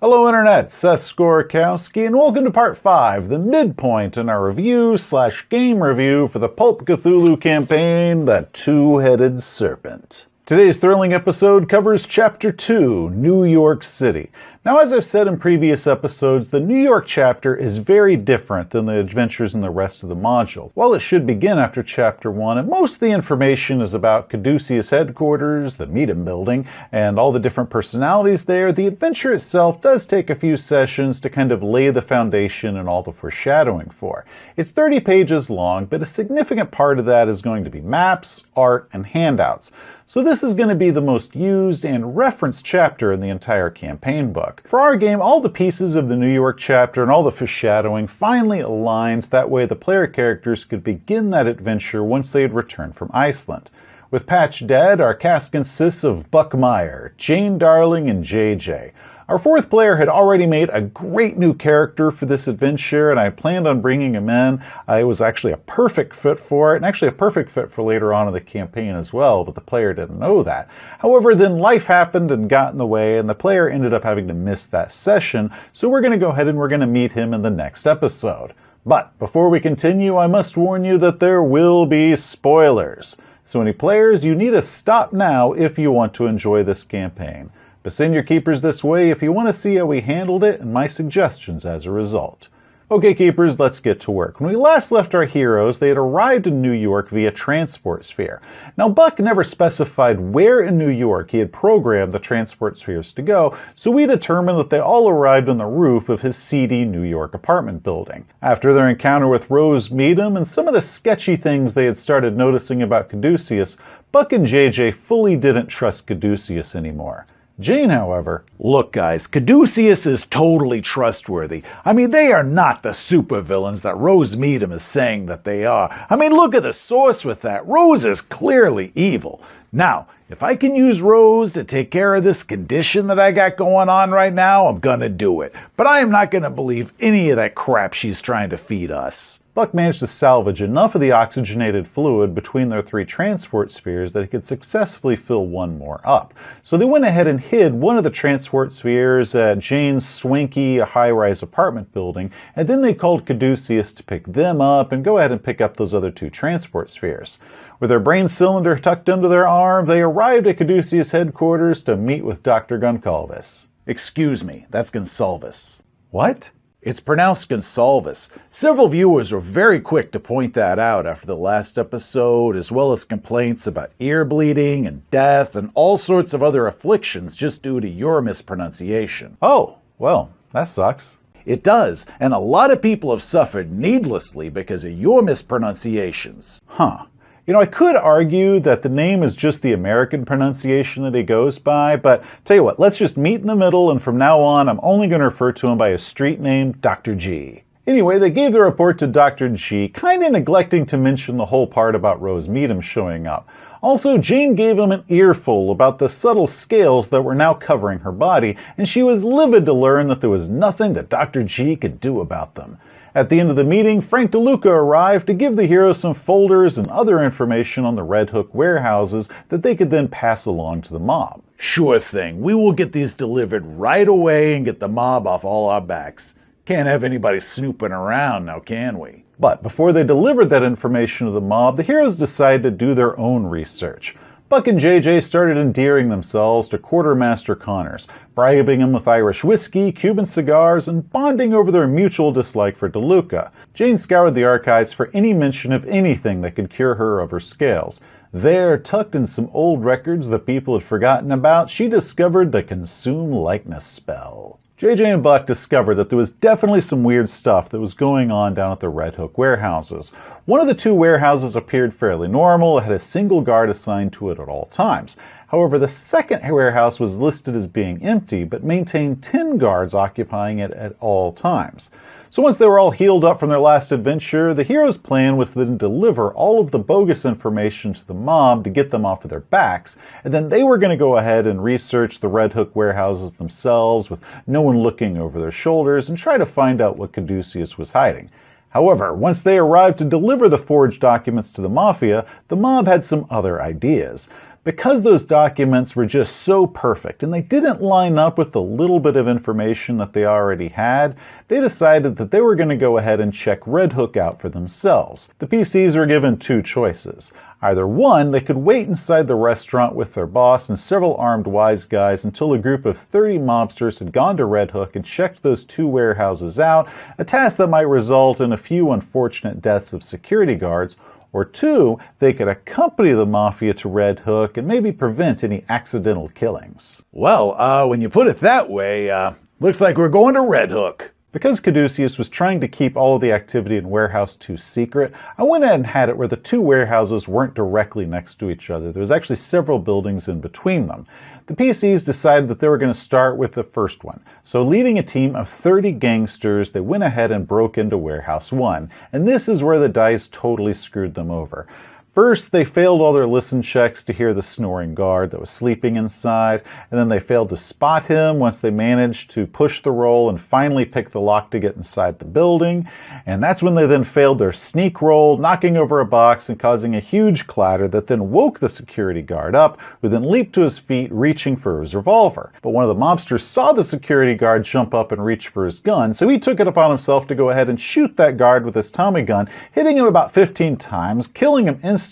Hello Internet, Seth Skorkowski, and welcome to Part 5, the midpoint in our review/game review for the Pulp Cthulhu campaign, The Two-Headed Serpent. Today's thrilling episode covers Chapter 2, New York City. Now, as I've said in previous episodes, the New York chapter is very different than the adventures in the rest of the module. While it should begin after Chapter 1, and most of the information is about Caduceus headquarters, the Meetum building, and all the different personalities there, the adventure itself does take a few sessions to kind of lay the foundation and all the foreshadowing for. It's 30 pages long, but a significant part of that is going to be maps, art, and handouts. So this is going to be the most used and referenced chapter in the entire campaign book. For our game, all the pieces of the New York chapter and all the foreshadowing finally aligned, that way the player characters could begin that adventure once they had returned from Iceland. With Patch dead, our cast consists of Buck Meyer, Jane Darling, and JJ. Our fourth player had already made a great new character for this adventure, and I planned on bringing him in. It was actually a perfect fit for it, and actually a perfect fit for later on in the campaign as well, but the player didn't know that. However, then life happened and got in the way, and the player ended up having to miss that session, so we're going to go ahead and we're going to meet him in the next episode. But before we continue, I must warn you that there will be spoilers. So any players, you need to stop now if you want to enjoy this campaign. But send your keepers this way if you want to see how we handled it and my suggestions as a result. Okay, keepers, let's get to work. When we last left our heroes, they had arrived in New York via transport sphere. Now, Buck never specified where in New York he had programmed the transport spheres to go, so we determined that they all arrived on the roof of his seedy New York apartment building. After their encounter with Rose Meetum and some of the sketchy things they had started noticing about Caduceus, Buck and JJ fully didn't trust Caduceus anymore. Jane, however, look guys, Caduceus is totally trustworthy. I mean, they are not the supervillains that Rose Meetum is saying that they are. I mean, look at the source with that. Rose is clearly evil. Now, if I can use Rose to take care of this condition that I got going on right now, I'm gonna do it. But I am not gonna believe any of that crap she's trying to feed us. Buck managed to salvage enough of the oxygenated fluid between their three transport spheres that he could successfully fill one more up. So they went ahead and hid one of the transport spheres at Jane's swanky high-rise apartment building, and then they called Caduceus to pick them up and go ahead and pick up those other two transport spheres. With their brain cylinder tucked under their arm, they arrived at Caduceus headquarters to meet with Dr. Goncalves. Excuse me, that's Gonsalves. What? It's pronounced Gonsalves. Several viewers were very quick to point that out after the last episode, as well as complaints about ear bleeding and death and all sorts of other afflictions just due to your mispronunciation. Oh, well, that sucks. It does, and a lot of people have suffered needlessly because of your mispronunciations. Huh. You know, I could argue that the name is just the American pronunciation that he goes by, but tell you what, let's just meet in the middle, and from now on, I'm only going to refer to him by his street name, Dr. G. Anyway, they gave the report to Dr. G, kind of neglecting to mention the whole part about Rose Meetum showing up. Also, Jane gave him an earful about the subtle scales that were now covering her body, and she was livid to learn that there was nothing that Dr. G could do about them. At the end of the meeting, Frank DeLuca arrived to give the heroes some folders and other information on the Red Hook warehouses that they could then pass along to the mob. Sure thing. We will get these delivered right away and get the mob off all our backs. Can't have anybody snooping around now, can we? But before they delivered that information to the mob, the heroes decided to do their own research. Buck and JJ started endearing themselves to Quartermaster Connors, bribing him with Irish whiskey, Cuban cigars, and bonding over their mutual dislike for DeLuca. Jane scoured the archives for any mention of anything that could cure her of her scales. There, tucked in some old records that people had forgotten about, she discovered the Consume Likeness spell. JJ and Buck discovered that there was definitely some weird stuff that was going on down at the Red Hook warehouses. One of the two warehouses appeared fairly normal. It had a single guard assigned to it at all times. However, the second warehouse was listed as being empty, but maintained 10 guards occupying it at all times. So once they were all healed up from their last adventure, the hero's plan was to then deliver all of the bogus information to the mob to get them off of their backs, and then they were going to go ahead and research the Red Hook warehouses themselves with no one looking over their shoulders and try to find out what Caduceus was hiding. However, once they arrived to deliver the forged documents to the mafia, the mob had some other ideas. Because those documents were just so perfect and they didn't line up with the little bit of information that they already had, they decided that they were going to go ahead and check Red Hook out for themselves. The PCs were given two choices. Either one, they could wait inside the restaurant with their boss and several armed wise guys until a group of 30 mobsters had gone to Red Hook and checked those two warehouses out, a task that might result in a few unfortunate deaths of security guards, or two, they could accompany the mafia to Red Hook and maybe prevent any accidental killings. Well, when you put it that way, looks like we're going to Red Hook. Because Caduceus was trying to keep all of the activity in Warehouse 2 secret, I went ahead and had it where the two warehouses weren't directly next to each other. There was actually several buildings in between them. The PCs decided that they were going to start with the first one. So leading a team of 30 gangsters, they went ahead and broke into Warehouse 1. And this is where the dice totally screwed them over. First, they failed all their listen checks to hear the snoring guard that was sleeping inside, and then they failed to spot him once they managed to push the roll and finally pick the lock to get inside the building. And that's when they then failed their sneak roll, knocking over a box and causing a huge clatter that then woke the security guard up, who then leaped to his feet, reaching for his revolver. But one of the mobsters saw the security guard jump up and reach for his gun, so he took it upon himself to go ahead and shoot that guard with his Tommy gun, hitting him about 15 times, killing him instantly,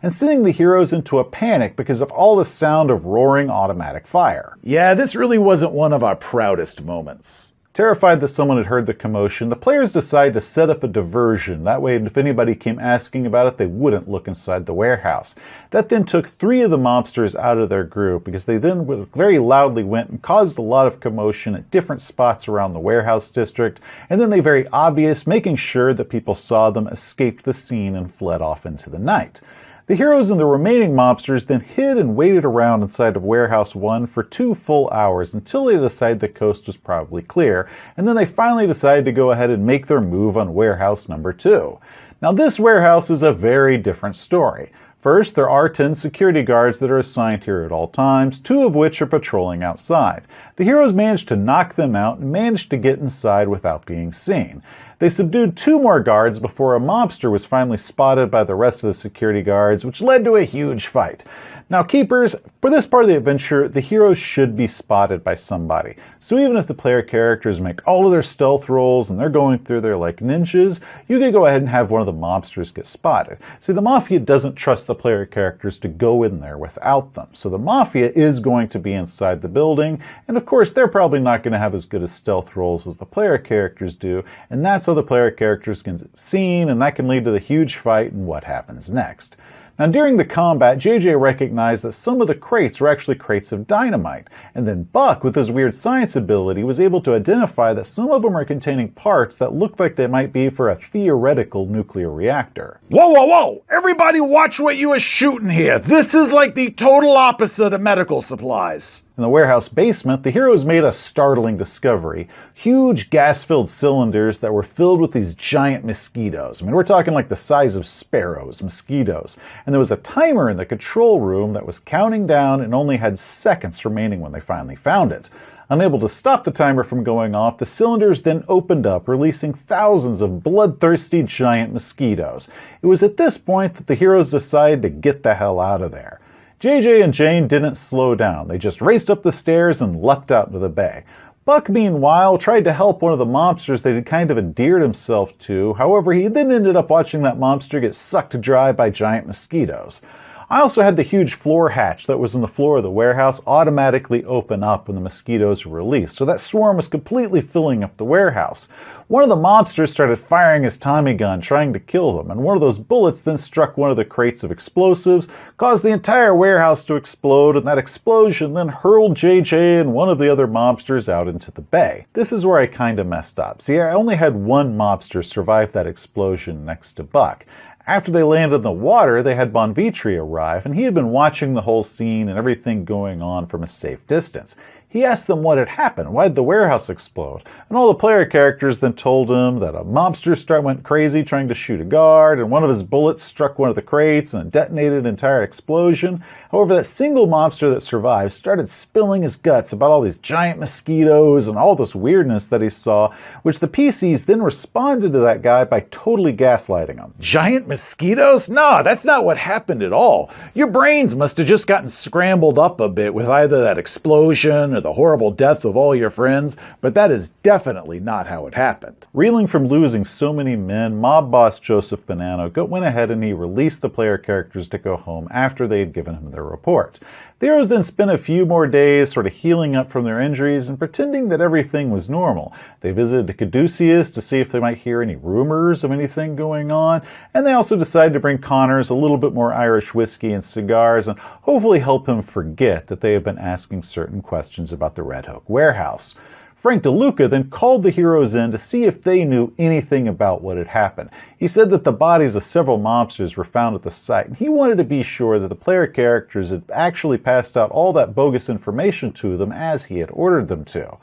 and sending the heroes into a panic because of all the sound of roaring automatic fire. Yeah, this really wasn't one of our proudest moments. Terrified that someone had heard the commotion, the players decided to set up a diversion. That way, if anybody came asking about it, they wouldn't look inside the warehouse. That then took 3 of the mobsters out of their group because they then very loudly went and caused a lot of commotion at different spots around the warehouse district, and then they very obvious, making sure that people saw them, escaped the scene and fled off into the night. The heroes and the remaining mobsters then hid and waited around inside of Warehouse 1 for 2 full hours until they decided the coast was probably clear, and then they finally decided to go ahead and make their move on Warehouse number 2. Now this warehouse is a very different story. First, there are 10 security guards that are assigned here at all times, 2 of which are patrolling outside. The heroes managed to knock them out and managed to get inside without being seen. They subdued 2 more guards before a mobster was finally spotted by the rest of the security guards, which led to a huge fight. Now, keepers, for this part of the adventure, the heroes should be spotted by somebody. So even if the player characters make all of their stealth rolls and they're going through there like ninjas, you can go ahead and have one of the mobsters get spotted. See, the Mafia doesn't trust the player characters to go in there without them. So the Mafia is going to be inside the building, and of course, they're probably not going to have as good as stealth rolls as the player characters do, and that's how the player characters can get seen, and that can lead to the huge fight and what happens next. Now, during the combat, JJ recognized that some of the crates were actually crates of dynamite, and then Buck, with his weird science ability, was able to identify that some of them are containing parts that looked like they might be for a theoretical nuclear reactor. Whoa, whoa, whoa! Everybody watch what you are shooting here! This is like the total opposite of medical supplies. In the warehouse basement, the heroes made a startling discovery. Huge gas-filled cylinders that were filled with these giant mosquitoes. I mean, we're talking like the size of sparrows, mosquitoes. And there was a timer in the control room that was counting down and only had seconds remaining when they finally found it. Unable to stop the timer from going off, the cylinders then opened up, releasing thousands of bloodthirsty giant mosquitoes. It was at this point that the heroes decided to get the hell out of there. JJ and Jane didn't slow down. They just raced up the stairs and leapt out into the bay. Buck, meanwhile, tried to help one of the mobsters that had kind of endeared himself to. However, he then ended up watching that mobster get sucked dry by giant mosquitoes. I also had the huge floor hatch that was in the floor of the warehouse automatically open up when the mosquitoes were released, so that swarm was completely filling up the warehouse. One of the mobsters started firing his Tommy gun, trying to kill them, and one of those bullets then struck one of the crates of explosives, caused the entire warehouse to explode, and that explosion then hurled JJ and one of the other mobsters out into the bay. This is where I kinda messed up. See, I only had one mobster survive that explosion next to Buck. After they landed in the water, they had Bon Vitri arrive, and he had been watching the whole scene and everything going on from a safe distance. He asked them what had happened, why did the warehouse explode, and all the player characters then told him that a mobster went crazy trying to shoot a guard, and one of his bullets struck one of the crates and it detonated an entire explosion. However, that single mobster that survived started spilling his guts about all these giant mosquitoes and all this weirdness that he saw, which the PCs then responded to that guy by totally gaslighting him. Giant mosquitoes? No, that's not what happened at all. Your brains must have just gotten scrambled up a bit with either that explosion or the horrible death of all your friends, but that is definitely not how it happened. Reeling from losing so many men, mob boss Joseph Bonanno went ahead and he released the player characters to go home after they had given him their report. The heroes then spent a few more days sort of healing up from their injuries and pretending that everything was normal. They visited Caduceus to see if they might hear any rumors of anything going on, and they also decided to bring Connors a little bit more Irish whiskey and cigars and hopefully help him forget that they had been asking certain questions about the Red Hook warehouse. Frank DeLuca then called the heroes in to see if they knew anything about what had happened. He said that the bodies of several mobsters were found at the site, and he wanted to be sure that the player characters had actually passed out all that bogus information to them as he had ordered them to.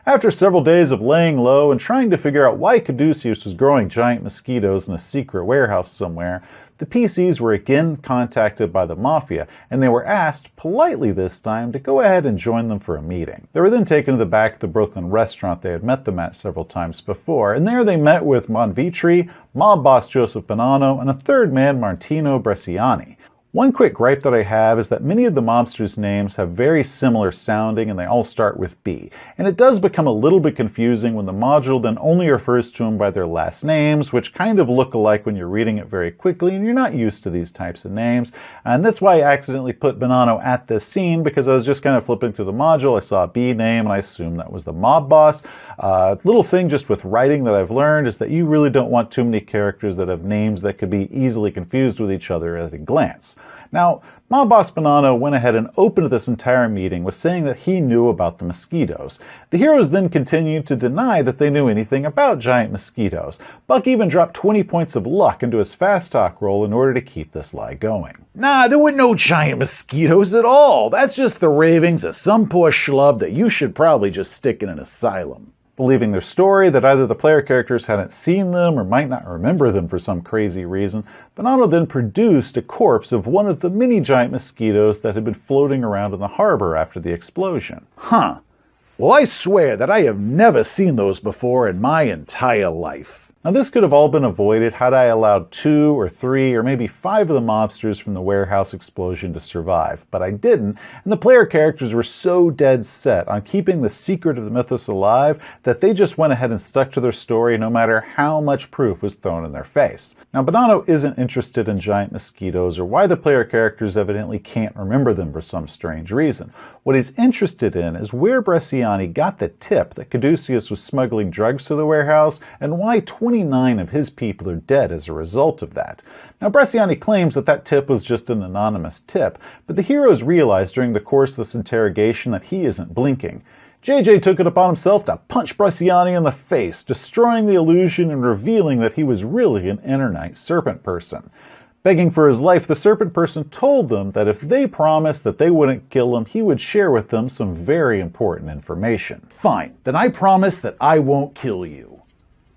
After several days of laying low and trying to figure out why Caduceus was growing giant mosquitoes in a secret warehouse somewhere, the PCs were again contacted by the mafia, and they were asked, politely this time, to go ahead and join them for a meeting. They were then taken to the back of the Brooklyn restaurant they had met them at several times before, and there they met with Bonvitri, mob boss Joseph Bonanno, and a third man, Martino Bresciani. One quick gripe that I have is that many of the mobsters' names have very similar sounding and they all start with B. And it does become a little bit confusing when the module then only refers to them by their last names, which kind of look alike when you're reading it very quickly and you're not used to these types of names. And that's why I accidentally put Bonanno at this scene, because I was just kind of flipping through the module. I saw a B name and I assumed that was the mob boss. Little thing just with writing that I've learned is that you really don't want too many characters that have names that could be easily confused with each other at a glance. Now, mob boss Bonanno went ahead and opened this entire meeting with saying that he knew about the mosquitoes. The heroes then continued to deny that they knew anything about giant mosquitoes. Buck even dropped 20 points of luck into his fast talk roll in order to keep this lie going. Nah, there were no giant mosquitoes at all. That's just the ravings of some poor schlub that you should probably just stick in an asylum. Believing their story that either the player characters hadn't seen them or might not remember them for some crazy reason, Bonanno then produced a corpse of one of the many giant mosquitoes that had been floating around in the harbor after the explosion. Huh. Well, I swear that I have never seen those before in my entire life. Now, this could have all been avoided had I allowed 2 or 3 or maybe 5 of the mobsters from the warehouse explosion to survive, but I didn't, and the player characters were so dead set on keeping the secret of the mythos alive that they just went ahead and stuck to their story no matter how much proof was thrown in their face. Now, Bonanno isn't interested in giant mosquitoes or why the player characters evidently can't remember them for some strange reason. What he's interested in is where Bresciani got the tip that Caduceus was smuggling drugs to the warehouse and why 29 of his people are dead as a result of that. Now, Bresciani claims that that tip was just an anonymous tip, but the heroes realize during the course of this interrogation that he isn't blinking. JJ took it upon himself to punch Bresciani in the face, destroying the illusion and revealing that he was really an Internight Serpent person. Begging for his life, the Serpent person told them that if they promised that they wouldn't kill him, he would share with them some very important information. Fine, then I promise that I won't kill you.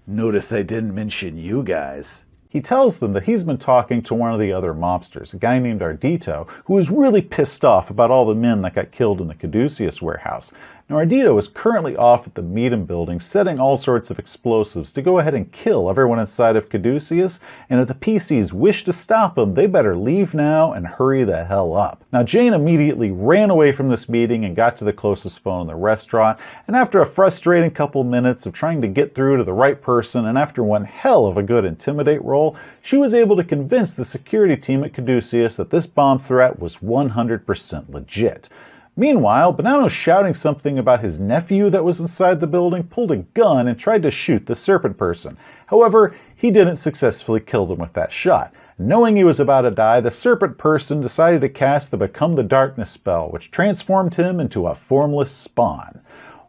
Notice I didn't mention you guys. He tells them that he's been talking to one of the other mobsters, a guy named Ardito, who was really pissed off about all the men that got killed in the Caduceus warehouse. Now, Ardito is currently off at the Meadham building setting all sorts of explosives to go ahead and kill everyone inside of Caduceus, and if the PCs wish to stop him, they better leave now and hurry the hell up. Now, Jane immediately ran away from this meeting and got to the closest phone in the restaurant, and after a frustrating couple minutes of trying to get through to the right person, and after one hell of a good intimidate roll, she was able to convince the security team at Caduceus that this bomb threat was 100% legit. Meanwhile, Bonanno, shouting something about his nephew that was inside the building, pulled a gun and tried to shoot the Serpent person. However, he didn't successfully kill them with that shot. Knowing he was about to die, the Serpent person decided to cast the Become the Darkness spell, which transformed him into a formless spawn.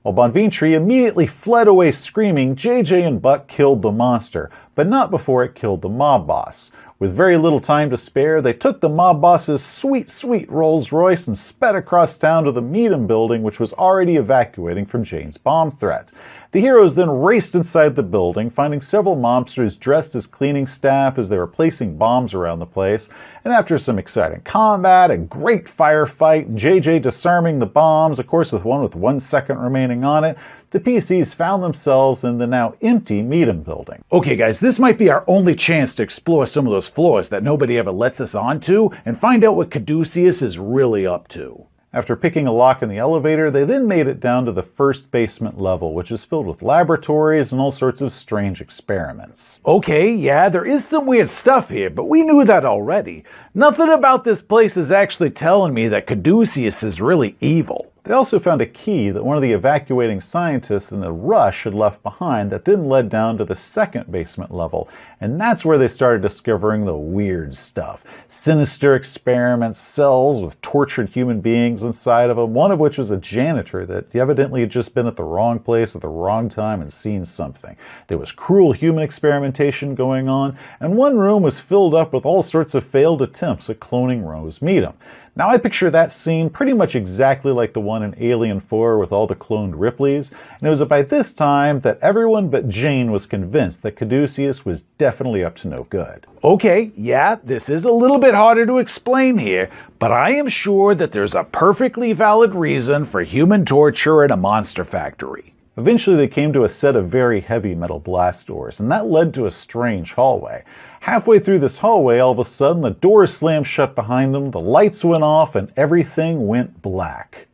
While Bonvitri immediately fled away screaming, JJ and Buck killed the monster, but not before it killed the mob boss. With very little time to spare, they took the mob boss's sweet, sweet Rolls Royce and sped across town to the Meadham building, which was already evacuating from Jane's bomb threat. The heroes then raced inside the building, finding several mobsters dressed as cleaning staff as they were placing bombs around the place, and after some exciting combat, a great firefight, JJ disarming the bombs, of course with 1 second remaining on it, the PCs found themselves in the now empty Meadham building. Okay guys, this might be our only chance to explore some of those floors that nobody ever lets us onto and find out what Caduceus is really up to. After picking a lock in the elevator, they then made it down to the first basement level, which is filled with laboratories and all sorts of strange experiments. Okay, yeah, there is some weird stuff here, but we knew that already. Nothing about this place is actually telling me that Caduceus is really evil. They also found a key that one of the evacuating scientists in a rush had left behind that then led down to the second basement level, and that's where they started discovering the weird stuff. Sinister experiments, cells with tortured human beings inside of them, one of which was a janitor that evidently had just been at the wrong place at the wrong time and seen something. There was cruel human experimentation going on, and one room was filled up with all sorts of failed attempts at cloning Rose Meadham. Now I picture that scene pretty much exactly like the one in Alien 4 with all the cloned Ripleys, and it was by this time that everyone but Jane was convinced that Caduceus was definitely up to no good. Okay, yeah, this is a little bit harder to explain here, but I am sure that there's a perfectly valid reason for human torture in a monster factory. Eventually they came to a set of very heavy metal blast doors, and that led to a strange hallway. Halfway through this hallway, all of a sudden, the doors slammed shut behind them, the lights went off, and everything went black.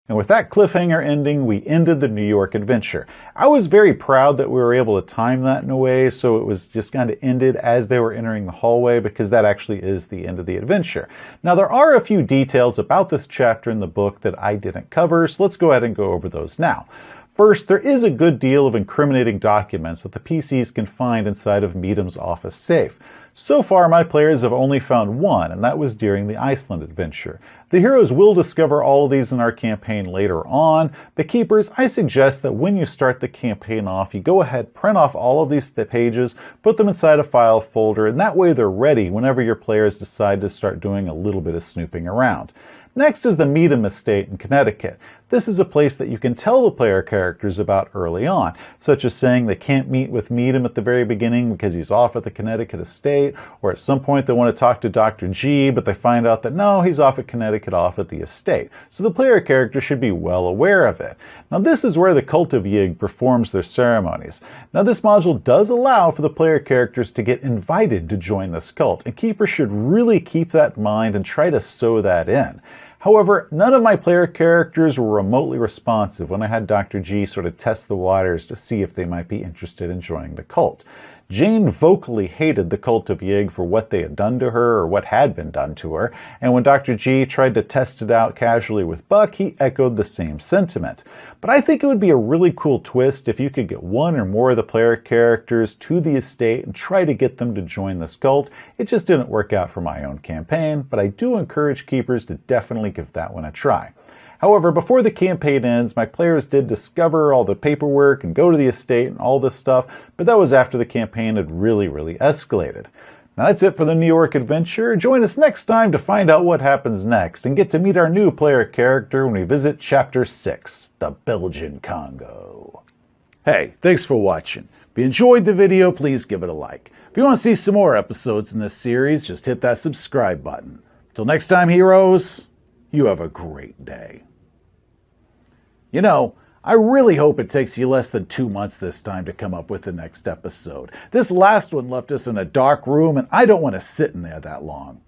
And with that cliffhanger ending, we ended the New York adventure. I was very proud that we were able to time that in a way so it was just kind of ended as they were entering the hallway, because that actually is the end of the adventure. Now, there are a few details about this chapter in the book that I didn't cover, so let's go ahead and go over those now. First, there is a good deal of incriminating documents that the PCs can find inside of Meadham's office safe. So far, my players have only found one, and that was during the Iceland adventure. The heroes will discover all of these in our campaign later on, but keepers, I suggest that when you start the campaign off, you go ahead, print off all of these pages, put them inside a file folder, and that way they're ready whenever your players decide to start doing a little bit of snooping around. Next is the Meadham Estate in Connecticut. This is a place that you can tell the player characters about early on, such as saying they can't meet with Meadham at the very beginning because he's off at the Connecticut estate, or at some point they want to talk to Dr. G, but they find out that no, he's off at Connecticut, off at the estate. So the player character should be well aware of it. Now this is where the Cult of Yig performs their ceremonies. Now this module does allow for the player characters to get invited to join this cult, and keepers should really keep that in mind and try to sew that in. However, none of my player characters were remotely responsive when I had Dr. G sort of test the waters to see if they might be interested in joining the cult. Jane vocally hated the Cult of Yig for what they had done to her or what had been done to her, and when Dr. G tried to test it out casually with Buck, he echoed the same sentiment. But I think it would be a really cool twist if you could get one or more of the player characters to the estate and try to get them to join this cult. It just didn't work out for my own campaign, but I do encourage keepers to definitely give that one a try. However, before the campaign ends, my players did discover all the paperwork and go to the estate and all this stuff, but that was after the campaign had really escalated. Now that's it for the New York adventure. Join us next time to find out what happens next and get to meet our new player character when we visit Chapter 6, the Belgian Congo. Hey, thanks for watching. If you enjoyed the video, please give it a like. If you want to see some more episodes in this series, just hit that subscribe button. Till next time, heroes, you have a great day. You know, I really hope it takes you less than 2 months this time to come up with the next episode. This last one left us in a dark room, and I don't want to sit in there that long.